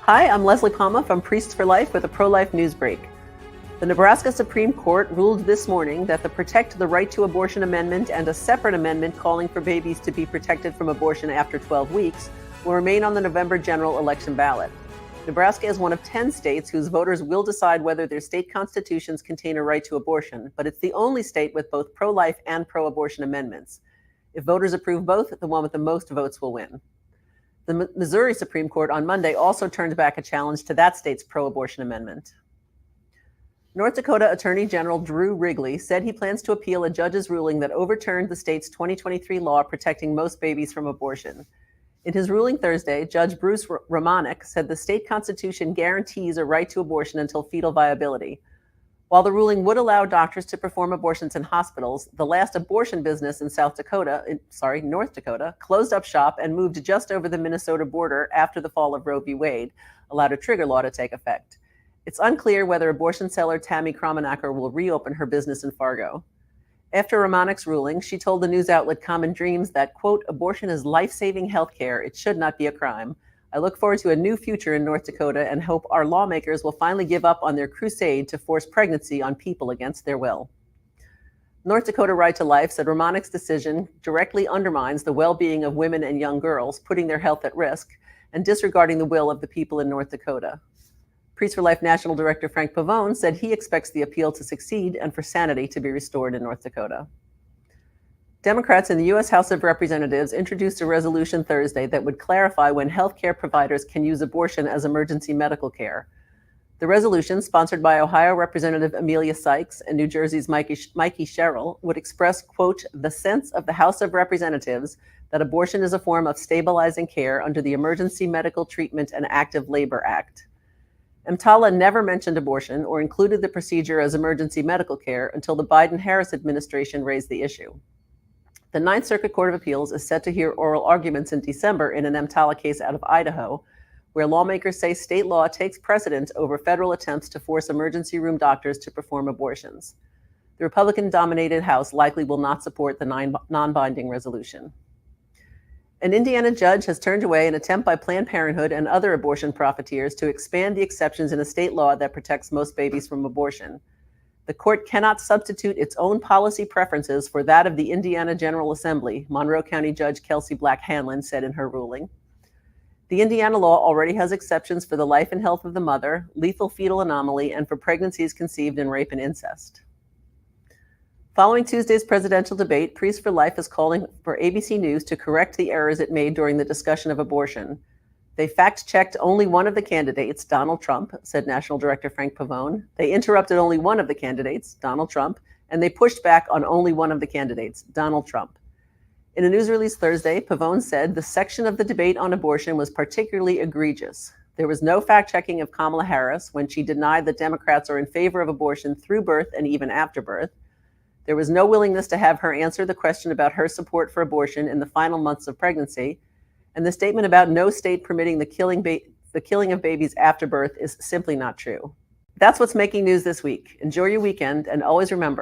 Hi, I'm Leslie Palma from Priests for Life with a pro-life news break. The Nebraska Supreme Court ruled this morning that the Protect the Right to Abortion Amendment and a separate amendment calling for babies to be protected from abortion after 12 weeks will remain on the November general election ballot. Nebraska is one of 10 states whose voters will decide whether their state constitutions contain a right to abortion, but it's the only state with both pro-life and pro-abortion amendments. If voters approve both, the one with the most votes will win. The Missouri Supreme Court on Monday also turned back a challenge to that state's pro-abortion amendment. North Dakota Attorney General Drew Wrigley said he plans to appeal a judge's ruling that overturned the state's 2023 law protecting most babies from abortion. In his ruling Thursday, Judge Bruce Romanek said the state constitution guarantees a right to abortion until fetal viability. While the ruling would allow doctors to perform abortions in hospitals, the last abortion business in North Dakota, closed up shop and moved just over the Minnesota border after the fall of Roe v. Wade allowed a trigger law to take effect. It's unclear whether abortion seller Tammy Kromenacher will reopen her business in Fargo. After Romanek's ruling, she told the news outlet Common Dreams that, quote, abortion is life-saving health care. It should not be a crime. I look forward to a new future in North Dakota and hope our lawmakers will finally give up on their crusade to force pregnancy on people against their will. North Dakota Right to Life said Romanek's decision directly undermines the well-being of women and young girls, putting their health at risk and disregarding the will of the people in North Dakota. Priests for Life National Director Frank Pavone said he expects the appeal to succeed and for sanity to be restored in North Dakota. Democrats in the U.S. House of Representatives introduced a resolution Thursday that would clarify when healthcare providers can use abortion as emergency medical care. The resolution, sponsored by Ohio Representative Amelia Sykes and New Jersey's Mikey Sherrill, would express, quote, the sense of the House of Representatives that abortion is a form of stabilizing care under the Emergency Medical Treatment and Active Labor Act. EMTALA never mentioned abortion or included the procedure as emergency medical care until the Biden-Harris administration raised the issue. The Ninth Circuit Court of Appeals is set to hear oral arguments in December in an EMTALA case out of Idaho, where lawmakers say state law takes precedent over federal attempts to force emergency room doctors to perform abortions. The Republican-dominated House likely will not support the non-binding resolution. An Indiana judge has turned away an attempt by Planned Parenthood and other abortion profiteers to expand the exceptions in a state law that protects most babies from abortion. The court cannot substitute its own policy preferences for that of the Indiana General Assembly, Monroe County Judge Kelsey Black Hanlon said in her ruling. The Indiana law already has exceptions for the life and health of the mother, lethal fetal anomaly, and for pregnancies conceived in rape and incest. Following Tuesday's presidential debate, Priests for Life is calling for ABC News to correct the errors it made during the discussion of abortion. They fact-checked only one of the candidates, Donald Trump, said National Director Frank Pavone. They interrupted only one of the candidates, Donald Trump, and they pushed back on only one of the candidates, Donald Trump. In a news release Thursday, Pavone said the section of the debate on abortion was particularly egregious. There was no fact-checking of Kamala Harris when she denied that Democrats are in favor of abortion through birth and even after birth. There was no willingness to have her answer the question about her support for abortion in the final months of pregnancy. And the statement about no state permitting the killing of babies after birth is simply not true. That's what's making news this week. Enjoy your weekend, and always remember,